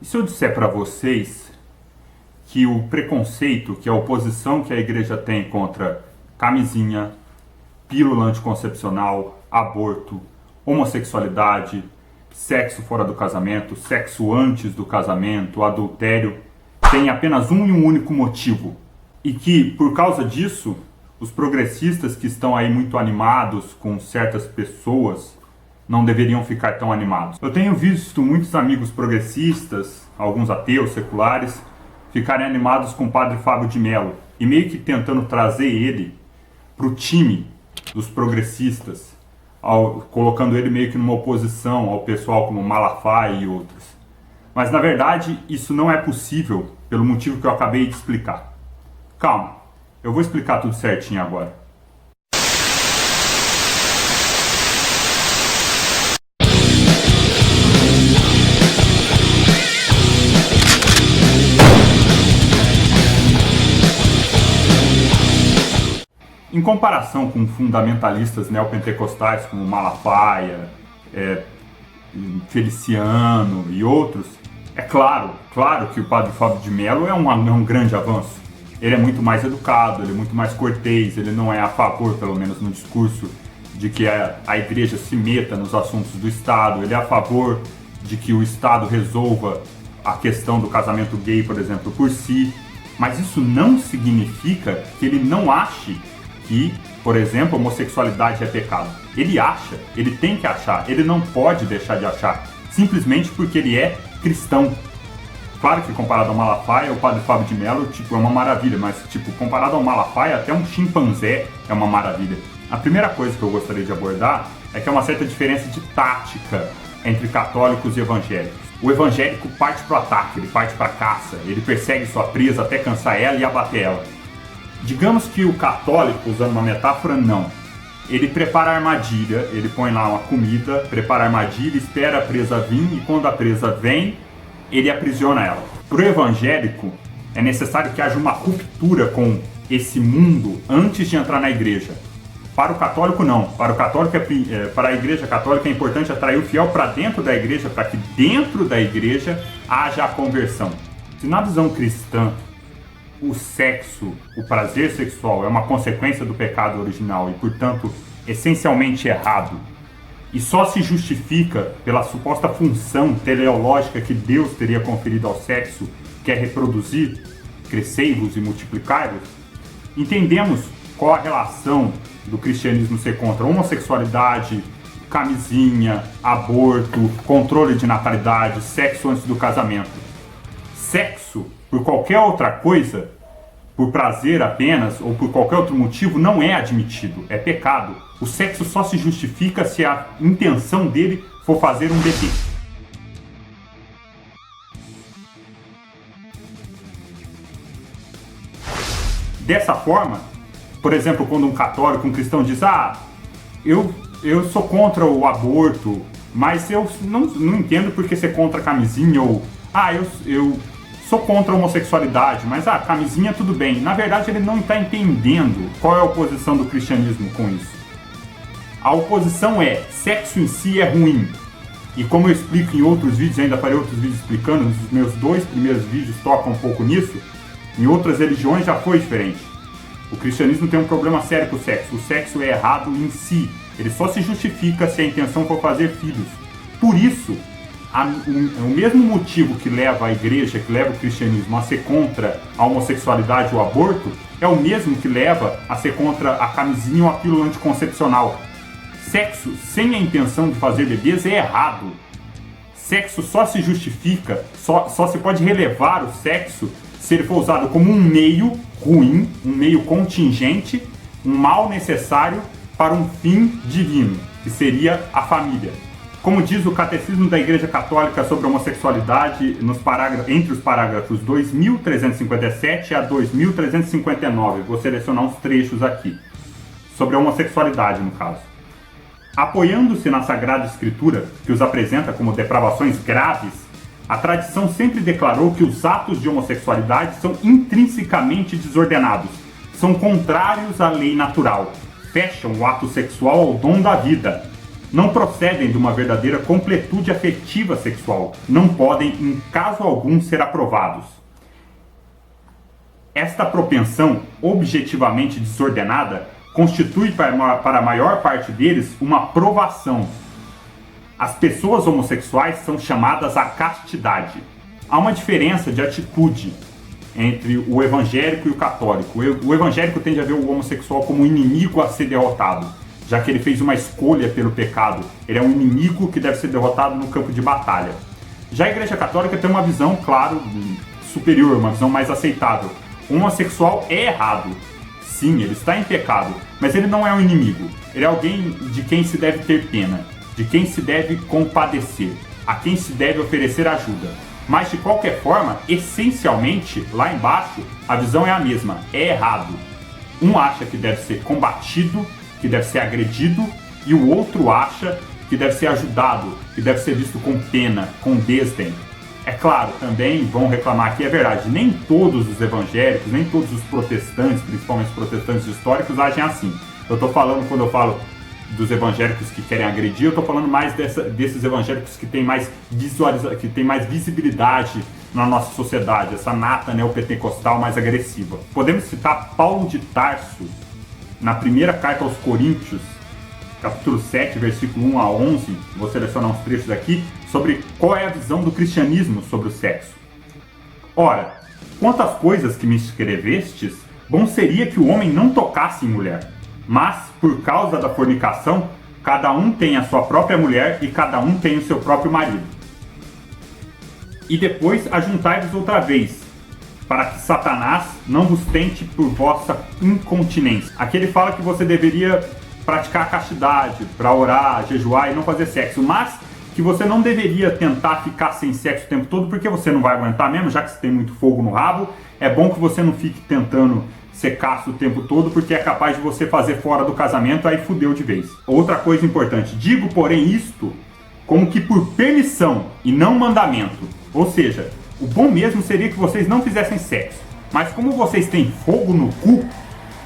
E se eu disser para vocês que o preconceito, que a oposição que a igreja tem contra camisinha, pílula anticoncepcional, aborto, homossexualidade, sexo fora do casamento, sexo antes do casamento, adultério, tem apenas um e um único motivo? E que, por causa disso, os progressistas que estão aí muito animados com certas pessoas não deveriam ficar tão animados. Eu tenho visto muitos amigos progressistas, alguns ateus, seculares, ficarem animados com o padre Fábio de Mello e meio que tentando trazer ele para o time dos progressistas, colocando ele meio que numa oposição ao pessoal como Malafaia e outros. Mas na verdade isso não é possível pelo motivo que eu acabei de explicar. Calma, eu vou explicar tudo certinho agora. Em comparação com fundamentalistas neopentecostais como Malafaia, Feliciano e outros, é claro que o padre Fábio de Mello é um grande avanço. Ele é muito mais educado, ele é muito mais cortês, ele não é a favor, pelo menos no discurso, de que a igreja se meta nos assuntos do Estado, ele é a favor de que o Estado resolva a questão do casamento gay, por exemplo, por si, mas isso não significa que ele não ache que, por exemplo, homossexualidade é pecado. Ele acha, ele tem que achar, ele não pode deixar de achar, simplesmente porque ele é cristão. Claro que comparado ao Malafaia, o padre Fábio de Mello, é uma maravilha, mas, comparado ao Malafaia, até um chimpanzé é uma maravilha. A primeira coisa que eu gostaria de abordar é que há uma certa diferença de tática entre católicos e evangélicos. O evangélico parte para o ataque, ele parte para a caça, ele persegue sua presa até cansar ela e abater ela. Digamos que o católico, usando uma metáfora, não. Ele prepara a armadilha, ele põe lá uma comida, prepara a armadilha, espera a presa vir e quando a presa vem, ele aprisiona ela. Para o evangélico, é necessário que haja uma ruptura com esse mundo antes de entrar na igreja. Para o católico, não. Para o católico, para a igreja católica é importante atrair o fiel para dentro da igreja, para que dentro da igreja haja a conversão. Se na visão cristã, o sexo, o prazer sexual é uma consequência do pecado original e, portanto, essencialmente errado, e só se justifica pela suposta função teleológica que Deus teria conferido ao sexo, que é reproduzir, crescei-vos e multiplicai-vos, entendemos qual a relação do cristianismo ser contra a homossexualidade, camisinha, aborto, controle de natalidade, sexo antes do casamento. Sexo, por qualquer outra coisa, por prazer apenas ou por qualquer outro motivo, não é admitido, é pecado. O sexo só se justifica se a intenção dele for fazer um bebê. Dessa forma, por exemplo, quando um católico, um cristão diz: eu sou contra o aborto, mas eu não entendo porque ser contra a camisinha, ou eu sou contra a homossexualidade, mas camisinha tudo bem. Na verdade, ele não está entendendo qual é a oposição do cristianismo com isso. A oposição é: sexo em si é ruim. E como eu explico em outros vídeos, ainda farei outros vídeos explicando, nos meus 2 primeiros vídeos tocam um pouco nisso, em outras religiões já foi diferente. O cristianismo tem um problema sério com o sexo. O sexo é errado em si. Ele só se justifica se a intenção for fazer filhos. Por isso, o mesmo motivo que leva a igreja, que leva o cristianismo a ser contra a homossexualidade ou o aborto, é o mesmo que leva a ser contra a camisinha ou a pílula anticoncepcional. Sexo sem a intenção de fazer bebês é errado. Sexo só se justifica, só se pode relevar o sexo se ele for usado como um meio ruim, um meio contingente, um mal necessário para um fim divino, que seria a família. Como diz o Catecismo da Igreja Católica sobre a homossexualidade, entre os parágrafos 2357 a 2359, vou selecionar uns trechos aqui, sobre a homossexualidade no caso. Apoiando-se na Sagrada Escritura, que os apresenta como depravações graves, a tradição sempre declarou que os atos de homossexualidade são intrinsecamente desordenados, são contrários à lei natural, fecham o ato sexual ao dom da vida. não procedem de uma verdadeira completude afetiva sexual, não podem, em caso algum, ser aprovados. Esta propensão, objetivamente desordenada, constitui para a maior parte deles uma provação. As pessoas homossexuais são chamadas à castidade. Há uma diferença de atitude entre o evangélico e o católico. O evangélico tende a ver o homossexual como um inimigo a ser derrotado, já que ele fez uma escolha pelo pecado. Ele é um inimigo que deve ser derrotado no campo de batalha. Já a Igreja Católica tem uma visão, claro, superior, uma visão mais aceitável. O homossexual é errado. Sim, ele está em pecado, mas ele não é um inimigo. Ele é alguém de quem se deve ter pena, de quem se deve compadecer, a quem se deve oferecer ajuda. Mas, de qualquer forma, essencialmente, lá embaixo, a visão é a mesma, é errado. Um acha que deve ser combatido, que deve ser agredido, e o outro acha que deve ser ajudado, que deve ser visto com pena, com desdém. É claro, também vão reclamar que é verdade, nem todos os evangélicos, nem todos os protestantes, principalmente os protestantes históricos, agem assim. Eu estou falando, quando eu falo dos evangélicos que querem agredir, eu estou falando mais desses evangélicos que têm mais que têm mais visibilidade na nossa sociedade, essa nata neopentecostal mais agressiva. Podemos citar Paulo de Tarso, na primeira carta aos Coríntios, capítulo 7, versículo 1 a 11, vou selecionar uns trechos aqui, sobre qual é a visão do cristianismo sobre o sexo. Ora, quanto às coisas que me escrevestes, bom seria que o homem não tocasse em mulher, mas, por causa da fornicação, cada um tem a sua própria mulher e cada um tem o seu próprio marido. E depois ajuntai-vos outra vez, para que Satanás não vos tente por vossa incontinência. Aqui ele fala que você deveria praticar a castidade, para orar, jejuar e não fazer sexo, mas que você não deveria tentar ficar sem sexo o tempo todo, porque você não vai aguentar mesmo, já que você tem muito fogo no rabo. É bom que você não fique tentando ser casto o tempo todo, porque é capaz de você fazer fora do casamento, aí fudeu de vez. Outra coisa importante, digo, porém, isto como que por permissão e não mandamento. Ou seja, o bom mesmo seria que vocês não fizessem sexo, mas como vocês têm fogo no cu,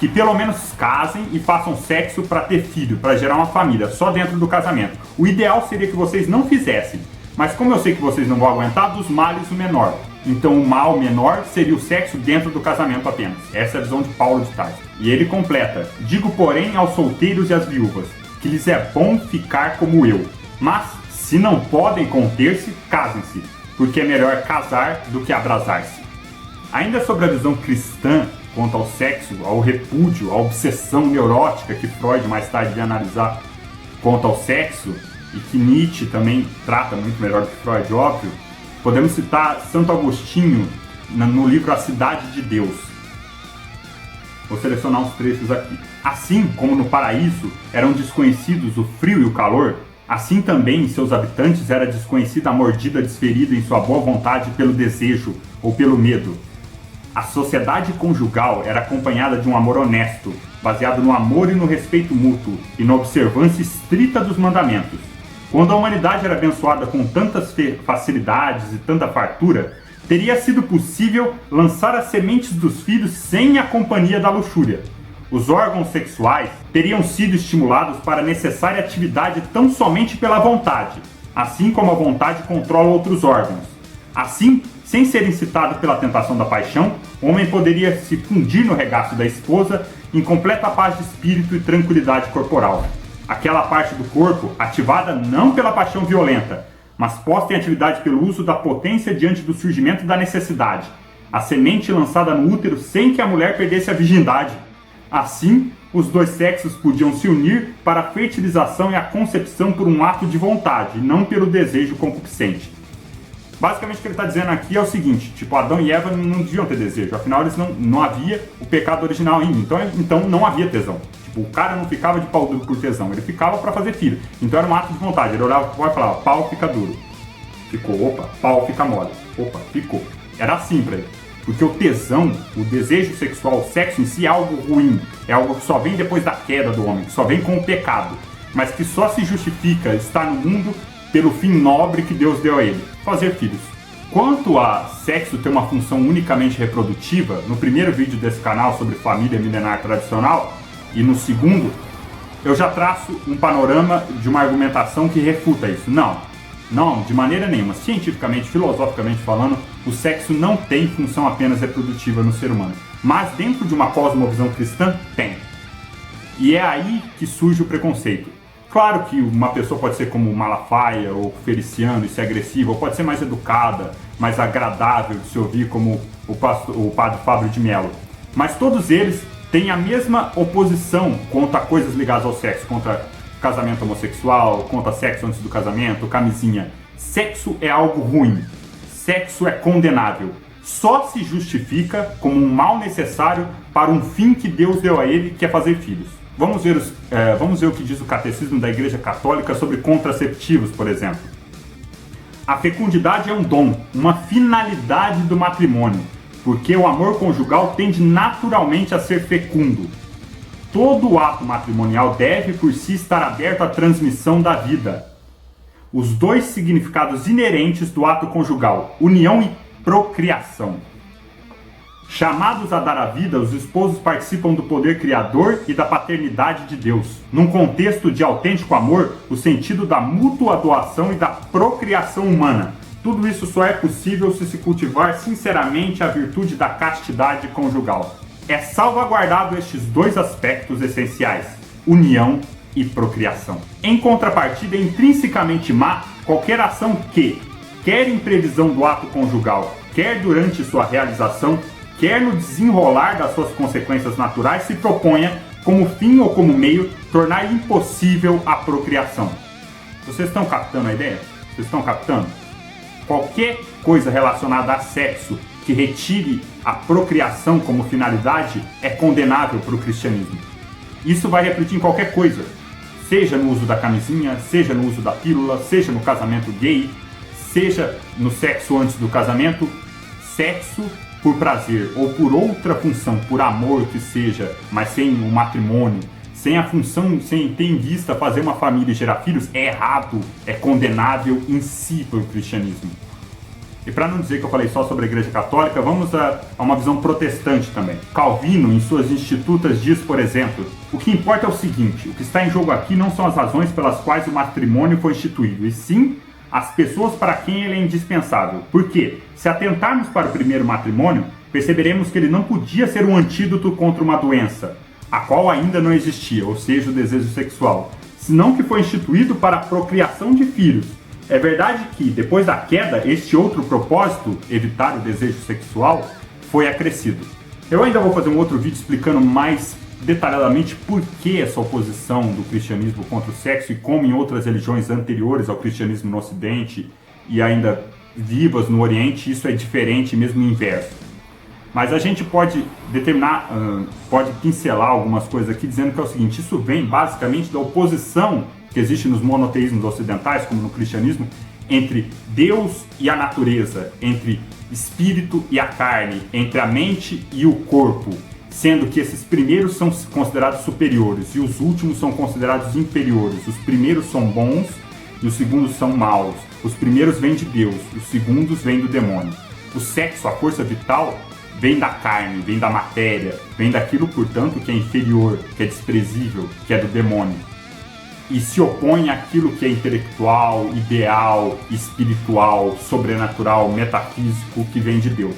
que pelo menos casem e façam sexo para ter filho, para gerar uma família, só dentro do casamento. O ideal seria que vocês não fizessem, mas como eu sei que vocês não vão aguentar, dos males o menor. Então o mal menor seria o sexo dentro do casamento apenas. Essa é a visão de Paulo de Tarso. E ele completa: digo, porém, aos solteiros e às viúvas, que lhes é bom ficar como eu. Mas, se não podem conter-se, casem-se, porque é melhor casar do que abrasar-se. Ainda sobre a visão cristã quanto ao sexo, ao repúdio, à obsessão neurótica que Freud mais tarde vai analisar quanto ao sexo, e que Nietzsche também trata muito melhor do que Freud, óbvio, podemos citar Santo Agostinho no livro A Cidade de Deus. Vou selecionar uns trechos aqui. Assim como no paraíso eram desconhecidos o frio e o calor, assim também em seus habitantes era desconhecida a mordida desferida em sua boa vontade pelo desejo ou pelo medo. A sociedade conjugal era acompanhada de um amor honesto, baseado no amor e no respeito mútuo e na observância estrita dos mandamentos. Quando a humanidade era abençoada com tantas facilidades e tanta fartura, teria sido possível lançar as sementes dos filhos sem a companhia da luxúria. Os órgãos sexuais teriam sido estimulados para a necessária atividade tão somente pela vontade, assim como a vontade controla outros órgãos. Assim, sem ser incitado pela tentação da paixão, o homem poderia se fundir no regaço da esposa em completa paz de espírito e tranquilidade corporal. Aquela parte do corpo ativada não pela paixão violenta, mas posta em atividade pelo uso da potência diante do surgimento da necessidade. A semente lançada no útero sem que a mulher perdesse a virgindade. Assim, os dois sexos podiam se unir para a fertilização e a concepção por um ato de vontade, não pelo desejo concupiscente. Basicamente o que ele está dizendo aqui é o seguinte, tipo, Adão e Eva não deviam ter desejo, afinal eles não havia o pecado original ainda, então não havia tesão. Tipo, o cara não ficava de pau duro por tesão, ele ficava para fazer filho, então era um ato de vontade, ele olhava pro pau e falava, pau fica duro, ficou, opa, pau fica mole, opa, ficou. Era assim para ele, porque o tesão, o desejo sexual, o sexo em si é algo ruim, é algo que só vem depois da queda do homem, que só vem com o pecado, mas que só se justifica estar no mundo pelo fim nobre que Deus deu a ele, fazer filhos. Quanto a sexo ter uma função unicamente reprodutiva, no primeiro vídeo desse canal sobre família milenar tradicional, e no segundo, eu já traço um panorama de uma argumentação que refuta isso. Não, de maneira nenhuma. Cientificamente, filosoficamente falando, o sexo não tem função apenas reprodutiva no ser humano. Mas dentro de uma cosmovisão cristã, tem. E é aí que surge o preconceito. Claro que uma pessoa pode ser como Malafaia ou Feliciano e ser agressiva, ou pode ser mais educada, mais agradável de se ouvir, como o padre Fábio de Mello. Mas todos eles têm a mesma oposição contra coisas ligadas ao sexo, contra casamento homossexual, contra sexo antes do casamento, camisinha. Sexo é algo ruim. Sexo é condenável. Só se justifica como um mal necessário para um fim que Deus deu a ele, que é fazer filhos. Vamos ver o que diz o Catecismo da Igreja Católica sobre contraceptivos, por exemplo. A fecundidade é um dom, uma finalidade do matrimônio, porque o amor conjugal tende naturalmente a ser fecundo. Todo ato matrimonial deve, por si, estar aberto à transmissão da vida. Os dois significados inerentes do ato conjugal, união e procriação. Chamados a dar a vida, os esposos participam do poder criador e da paternidade de Deus. Num contexto de autêntico amor, o sentido da mútua doação e da procriação humana. Tudo isso só é possível se cultivar sinceramente a virtude da castidade conjugal. É salvaguardado estes dois aspectos essenciais, união e procriação. Em contrapartida, é intrinsecamente má qualquer ação que, quer em previsão do ato conjugal, quer durante sua realização, quer no desenrolar das suas consequências naturais, se proponha, como fim ou como meio, tornar impossível a procriação. Vocês estão captando a ideia? Vocês estão captando? Qualquer coisa relacionada a sexo que retire a procriação como finalidade é condenável para o cristianismo. Isso vai refletir em qualquer coisa, seja no uso da camisinha, seja no uso da pílula, seja no casamento gay, seja no sexo antes do casamento. Sexo por prazer ou por outra função, por amor que seja, mas sem o matrimônio, sem a função, sem ter em vista fazer uma família e gerar filhos, é errado, é condenável em si pelo cristianismo. E para não dizer que eu falei só sobre a Igreja Católica, vamos a uma visão protestante também. Calvino, em suas Institutas, diz, por exemplo, o que importa é o seguinte, o que está em jogo aqui não são as razões pelas quais o matrimônio foi instituído, e sim as pessoas para quem ele é indispensável. Por quê? Se atentarmos para o primeiro matrimônio, perceberemos que ele não podia ser um antídoto contra uma doença, a qual ainda não existia, ou seja, o desejo sexual, senão que foi instituído para a procriação de filhos. É verdade que, depois da queda, este outro propósito, evitar o desejo sexual, foi acrescido. Eu ainda vou fazer um outro vídeo explicando mais detalhadamente por que essa oposição do cristianismo contra o sexo e como em outras religiões anteriores ao cristianismo no Ocidente e ainda vivas no Oriente, isso é diferente, mesmo inverso. Mas a gente pode pode pincelar algumas coisas aqui dizendo que é o seguinte, isso vem basicamente da oposição que existe nos monoteísmos ocidentais, como no cristianismo, entre Deus e a natureza, entre espírito e a carne, entre a mente e o corpo, sendo que esses primeiros são considerados superiores e os últimos são considerados inferiores. Os primeiros são bons e os segundos são maus. Os primeiros vêm de Deus, os segundos vêm do demônio. O sexo, a força vital, vem da carne, vem da matéria, vem daquilo, portanto, que é inferior, que é desprezível, que é do demônio. E se opõe àquilo que é intelectual, ideal, espiritual, sobrenatural, metafísico, que vem de Deus.